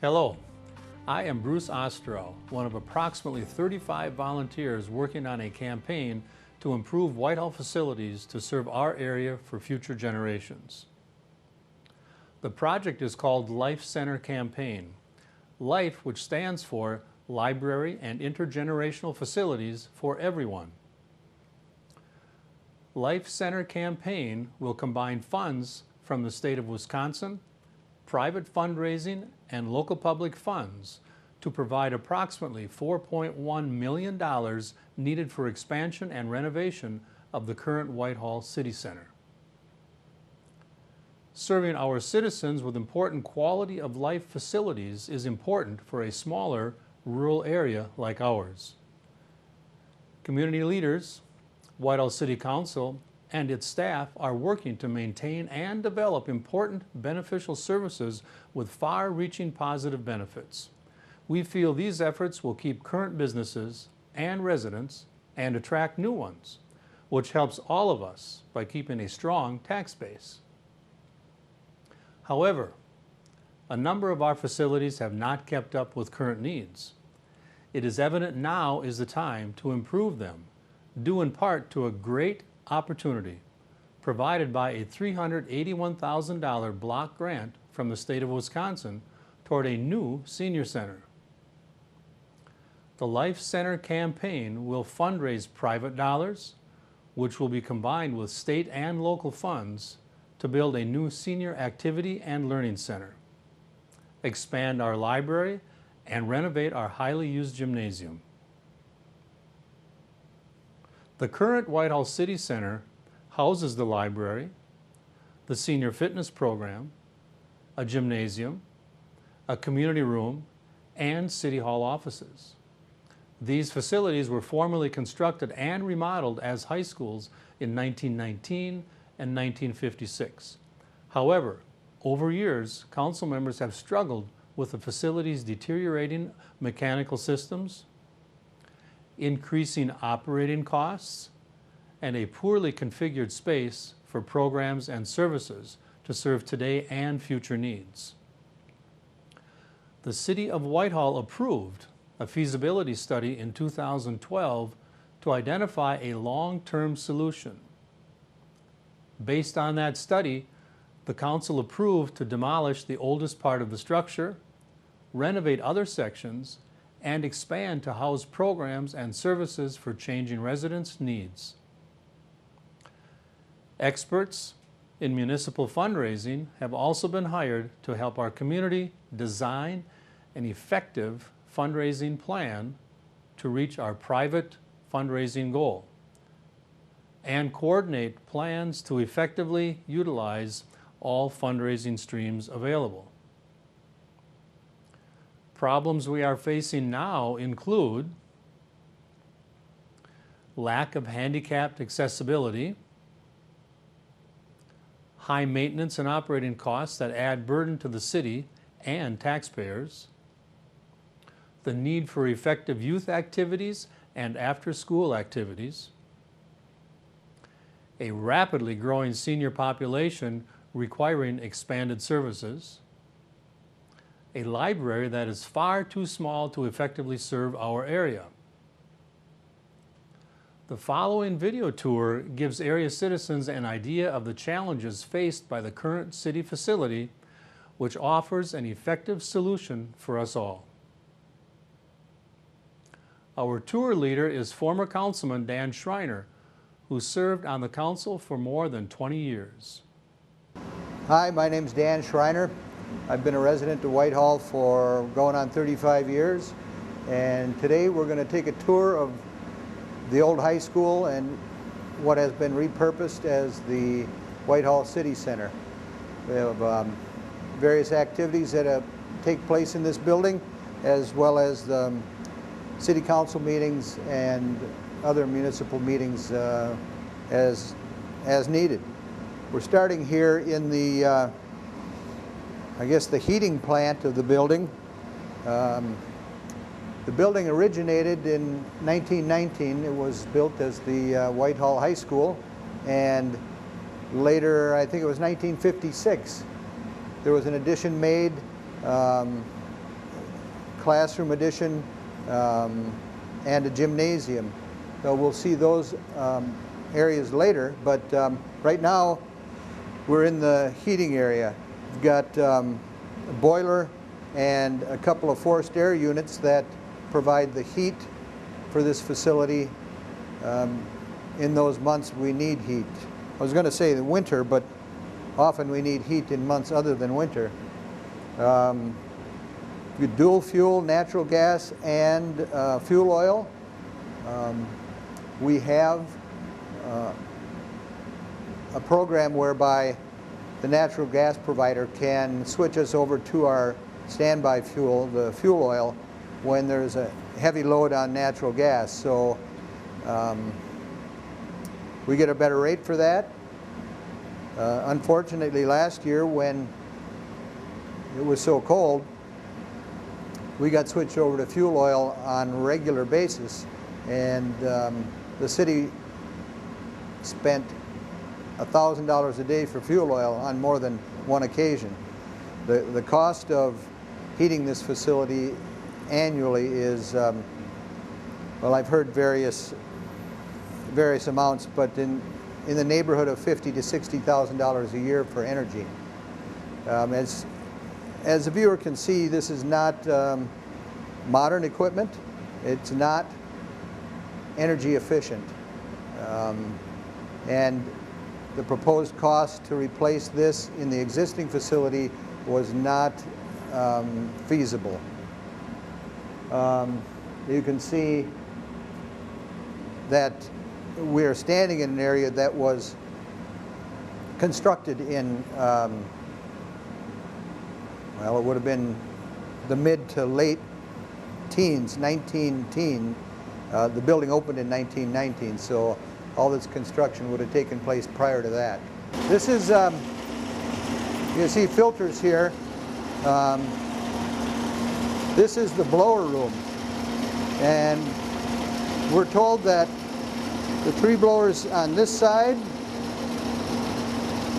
Hello, I am Bruce Ostrow, one of approximately 35 volunteers working on a campaign to improve Whitehall facilities to serve our area for future generations. The project is called Life Center Campaign. LIFE, which stands for Library and Intergenerational Facilities for Everyone. Life Center Campaign will combine funds from the state of Wisconsin, private fundraising, and local public funds to provide approximately $4.1 million needed for expansion and renovation of the current Whitehall City Center. Serving our citizens with important quality of life facilities is important for a smaller rural area like ours. Community leaders, Whitehall City Council, and its staff are working to maintain and develop important beneficial services with far-reaching positive benefits. We feel these efforts will keep current businesses and residents and attract new ones, which helps all of us by keeping a strong tax base. However, a number of our facilities have not kept up with current needs. It is evident now is the time to improve them, due in part to a great opportunity provided by a $381,000 block grant from the state of Wisconsin toward a new senior center. The Life Center campaign will fundraise private dollars, which will be combined with state and local funds to build a new senior activity and learning center, expand our library, and renovate our highly used gymnasium. The current Whitehall City Center houses the library, the senior fitness program, a gymnasium, a community room, and City Hall offices. These facilities were formerly constructed and remodeled as high schools in 1919 and 1956. However, over years, council members have struggled with the facility's deteriorating mechanical systems, increasing operating costs, and a poorly configured space for programs and services to serve today and future needs. The City of Whitehall approved a feasibility study in 2012 to identify a long-term solution. Based on that study, the council approved to demolish the oldest part of the structure, renovate other sections, and expand to house programs and services for changing residents' needs. Experts in municipal fundraising have also been hired to help our community design an effective fundraising plan to reach our private fundraising goal and coordinate plans to effectively utilize all fundraising streams available. Problems we are facing now include lack of handicapped accessibility, high maintenance and operating costs that add burden to the city and taxpayers, the need for effective youth activities and after-school activities, a rapidly growing senior population requiring expanded services, a library that is far too small to effectively serve our area. The following video tour gives area citizens an idea of the challenges faced by the current city facility, which offers an effective solution for us all. Our tour leader is former Councilman Dan Schreiner, who served on the council for more than 20 years. Hi, my name's Dan Schreiner. I've been a resident of Whitehall for going on 35 years, and today we're going to take a tour of the old high school and what has been repurposed as the Whitehall City Center. We have various activities that take place in this building, as well as the city council meetings and other municipal meetings as needed. We're starting here in the I guess the heating plant of the building. The building originated in 1919. It was built as the Whitehall High School, and later, I think it was 1956, there was an addition made classroom addition, and a gymnasium. So we'll see those areas later, but right now we're in the heating area. We've got a boiler and a couple of forced air units that provide the heat for this facility. In those months we need heat. I was going to say the winter, but often we need heat in months other than winter. Dual fuel, natural gas, and fuel oil. We have a program whereby the natural gas provider can switch us over to our standby fuel, the fuel oil, when there's a heavy load on natural gas. So we get a better rate for that. Unfortunately, last year when it was so cold, we got switched over to fuel oil on a regular basis, and the city spent $1,000 a day for fuel oil on more than one occasion. The cost of heating this facility annually is, well, I've heard various amounts, but in the neighborhood of $50,000 to $60,000 a year for energy. As the viewer can see, this is not modern equipment. It's not energy efficient. And the proposed cost to replace this in the existing facility was not feasible. You can see that we are standing in an area that was constructed in, well, it would have been the mid to late teens, 1910. The building opened in 1919, so all this construction would have taken place prior to that. This is, you see filters here. This is the blower room, and we're told that the 3 blowers on this side,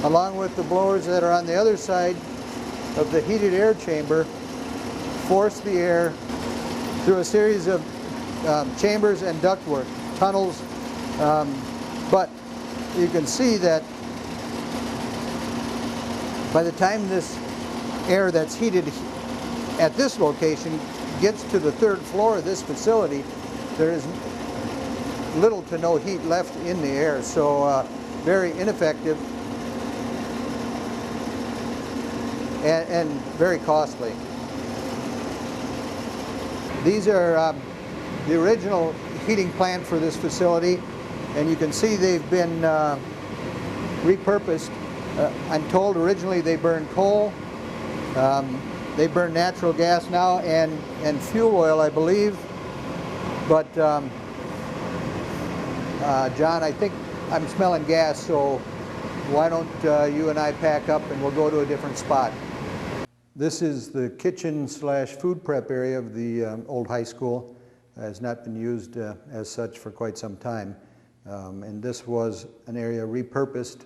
along with the blowers that are on the other side of the heated air chamber, force the air through a series of chambers and ductwork, tunnels, but you can see that by the time this air that's heated at this location gets to the 3rd floor of this facility, there is little to no heat left in the air, so very ineffective and very costly. These are the original heating plant for this facility, and you can see they've been repurposed. I'm told originally they burned coal. They burn natural gas now and fuel oil, I believe. But John, I think I'm smelling gas, so why don't you and I pack up and we'll go to a different spot. This is the kitchen / food prep area of the old high school. It has not been used as such for quite some time. And this was an area repurposed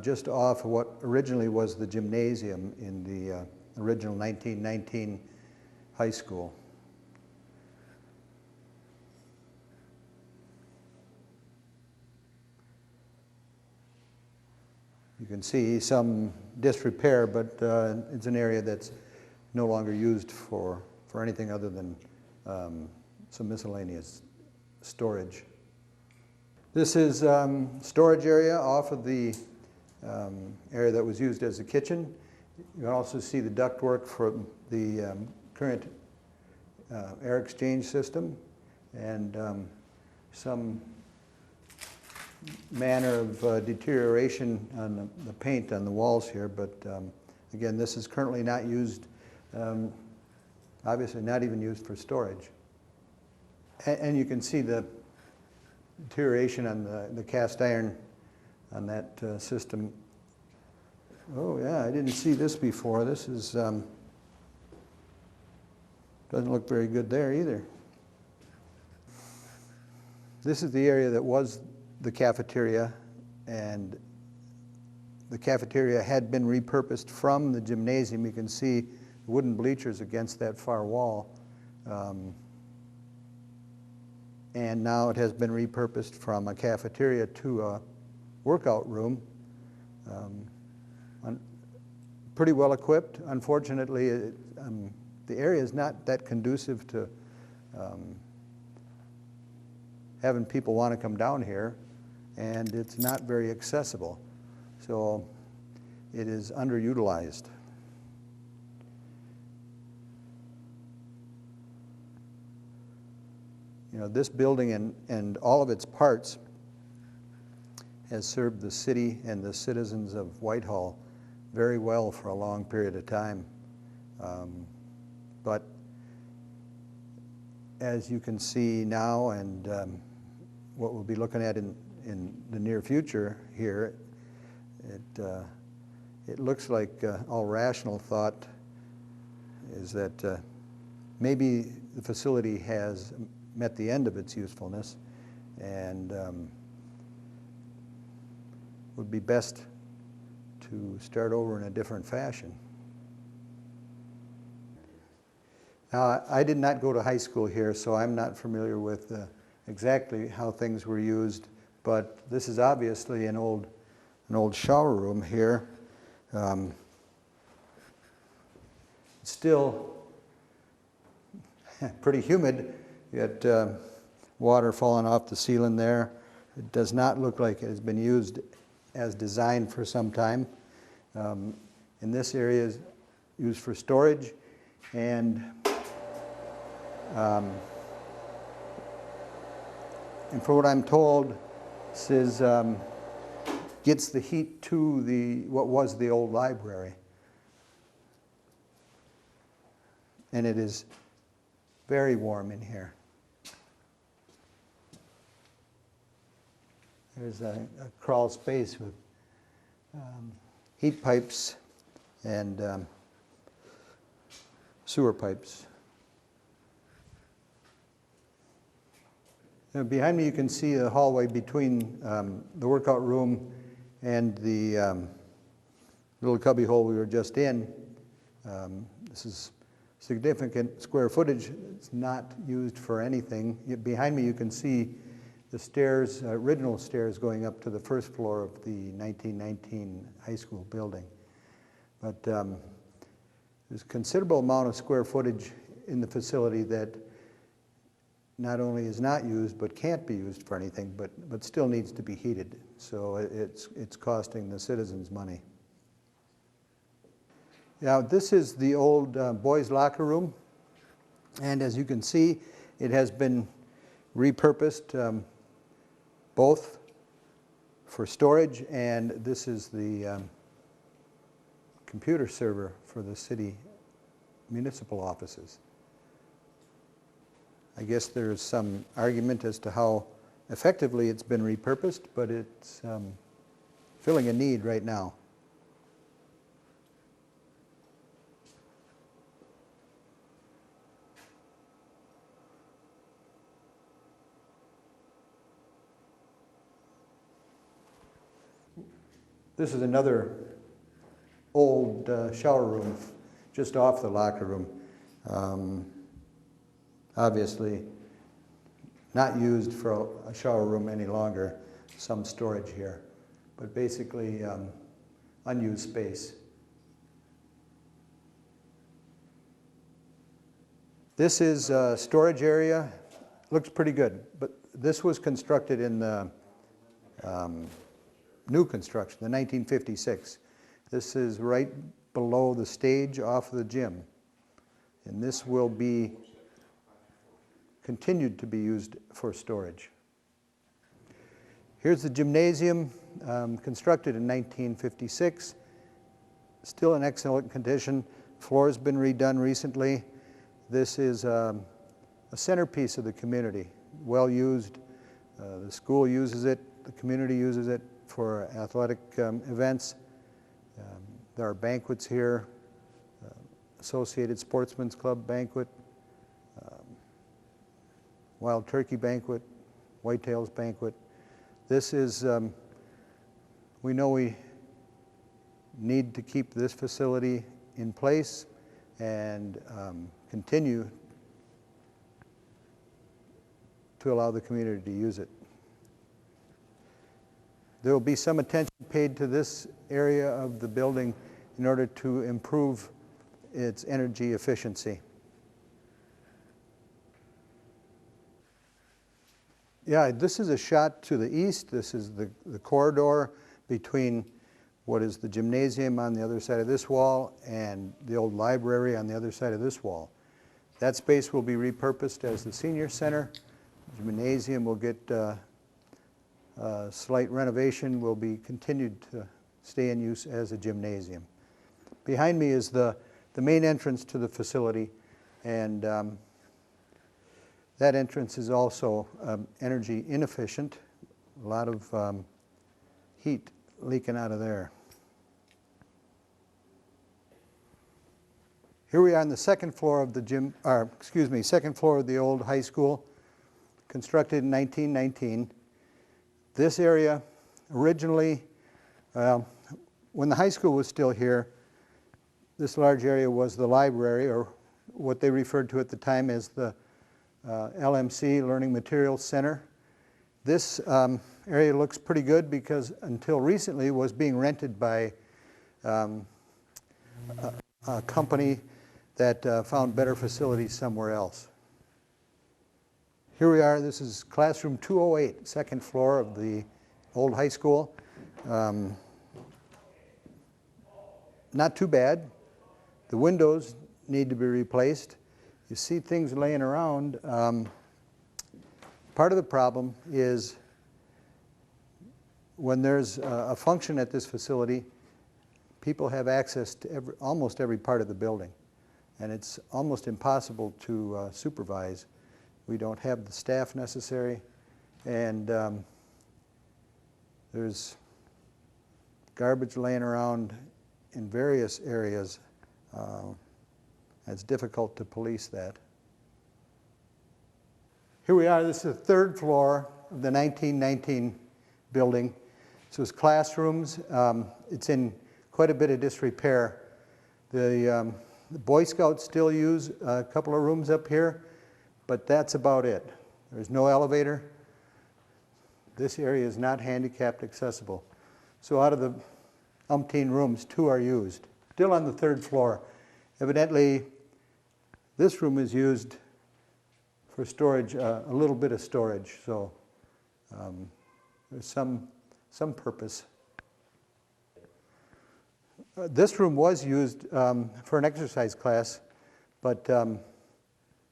just off of what originally was the gymnasium in the original 1919 high school. You can see some disrepair, but it's an area that's no longer used for anything other than some miscellaneous storage. This is storage area off of the area that was used as a kitchen. You can also see the ductwork for the current air exchange system, and some manner of deterioration on the paint on the walls here, but again, this is currently not used, obviously not even used for storage. And you can see the deterioration on the cast iron on that system. Oh yeah, I didn't see this before. This is, doesn't look very good there either. This is the area that was the cafeteria, and the cafeteria had been repurposed from the gymnasium. You can see wooden bleachers against that far wall. And now it has been repurposed from a cafeteria to a workout room. Pretty well equipped. Unfortunately, the area is not that conducive to having people want to come down here, and it's not very accessible. So it is underutilized. You know, this building and all of its parts has served the city and the citizens of Whitehall very well for a long period of time. But as you can see now, and what we'll be looking at in the near future here, it looks like all rational thought is that maybe the facility has met the end of its usefulness, and would be best to start over in a different fashion. Now, I did not go to high school here, so I'm not familiar with exactly how things were used, but this is obviously an old shower room here. Still pretty humid. You got water falling off the ceiling there. It does not look like it has been used as designed for some time. And this area is used for storage, and for what I'm told, this is gets the heat to what was the old library, and it is very warm in here. There's a crawl space with heat pipes and sewer pipes. Now, behind me you can see a hallway between the workout room and the little cubby hole we were just in. This is significant square footage. It's not used for anything. Behind me you can see the stairs, original stairs going up to the first floor of the 1919 high school building. But there's a considerable amount of square footage in the facility that not only is not used but can't be used for anything, but still needs to be heated. So it's costing the citizens money. Now, this is the old boys' locker room, and as you can see, it has been repurposed both for storage, and this is the computer server for the city municipal offices. I guess there's some argument as to how effectively it's been repurposed, but it's filling a need right now. This is another old shower room just off the locker room. Obviously not used for a shower room any longer, some storage here, but basically unused space. This is a storage area. Looks pretty good, but this was constructed in the new construction, the 1956. This is right below the stage off the gym, and this will be continued to be used for storage. Here's the gymnasium, constructed in 1956, still in excellent condition. Floor's been redone recently. This is a centerpiece of the community, well used. The school uses it, the community uses it for athletic events. There are banquets here, Associated Sportsman's Club banquet, Wild Turkey banquet, Whitetails banquet. This is, we know we need to keep this facility in place and continue to allow the community to use it. There will be some attention paid to this area of the building in order to improve its energy efficiency. Yeah, this is a shot to the east. This is the corridor between what is the gymnasium on the other side of this wall and the old library on the other side of this wall. That space will be repurposed as the senior center. The gymnasium will get slight renovation, will be continued to stay in use as a gymnasium. Behind me is the main entrance to the facility, and that entrance is also energy inefficient. A lot of heat leaking out of there. Here we are on the second floor of the second floor of the old high school, constructed in 1919. This area originally, when the high school was still here, this large area was the library, or what they referred to at the time as the LMC, Learning Materials Center. This area looks pretty good because until recently it was being rented by a company that found better facilities somewhere else. Here we are, this is classroom 208, second floor of the old high school. Not too bad. The windows need to be replaced. You see things laying around. Part of the problem is when there's a function at this facility, people have access to almost every part of the building. And it's almost impossible to supervise. We don't have the staff necessary, and there's garbage laying around in various areas. It's difficult to police that. Here we are, this is the third floor of the 1919 building. So it's classrooms. It's in quite a bit of disrepair. The Boy Scouts still use a couple of rooms up here, but that's about it. There's no elevator. This area is not handicapped accessible. So out of the umpteen rooms, 2 are used. Still on the third floor. Evidently, this room is used for storage, a little bit of storage, so there's some purpose. This room was used for an exercise class, but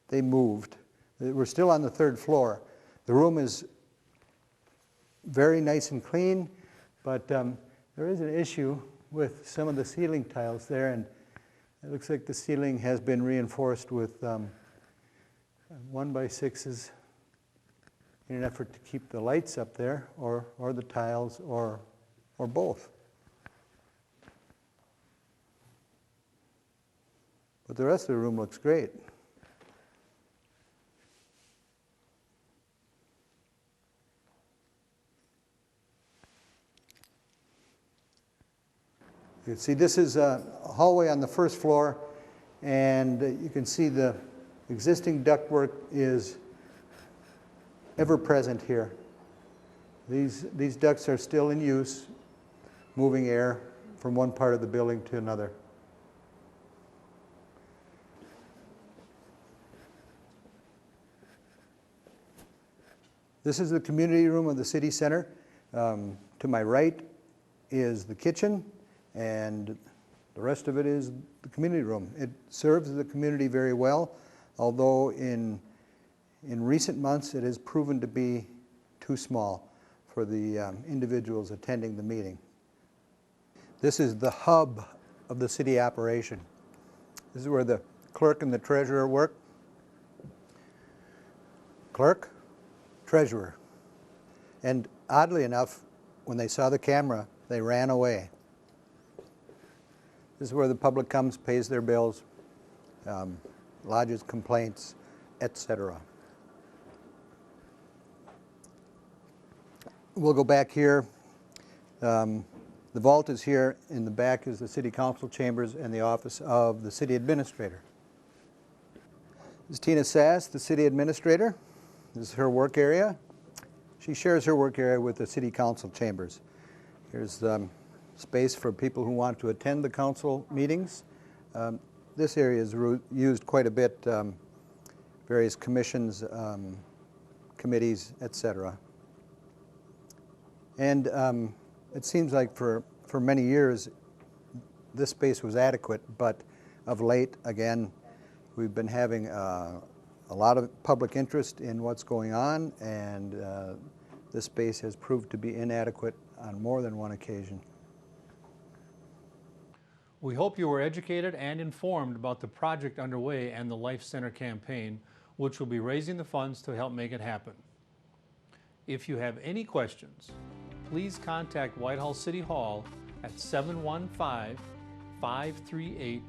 they moved. We're still on the third floor. The room is very nice and clean, but there is an issue with some of the ceiling tiles there, and it looks like the ceiling has been reinforced with 1x6s in an effort to keep the lights up there, or the tiles, or both. But the rest of the room looks great. You can see this is a hallway on the first floor, and you can see the existing ductwork is ever present here. These ducts are still in use, moving air from one part of the building to another. This is the community room of the city center. To my right is the kitchen, and the rest of it is the community room. It serves the community very well, although in recent months it has proven to be too small for the individuals attending the meeting. This is the hub of the city operation. This is where the clerk and the treasurer work. Clerk, treasurer. And oddly enough, when they saw the camera, they ran away. This is where the public comes, pays their bills, lodges complaints, etc. We'll go back here. The vault is here. In the back is the city council chambers and the office of the city administrator. This is Tina Sass, the city administrator. This is her work area. She shares her work area with the City Council chambers. Here's the space for people who want to attend the council meetings. This area is used quite a bit, various commissions, committees, etc. And it seems like for many years this space was adequate, but of late, again, we've been having a lot of public interest in what's going on, and this space has proved to be inadequate on more than one occasion. We hope you were educated and informed about the project underway and the Life Center campaign, which will be raising the funds to help make it happen. If you have any questions, please contact Whitehall City Hall at 715-538-4353.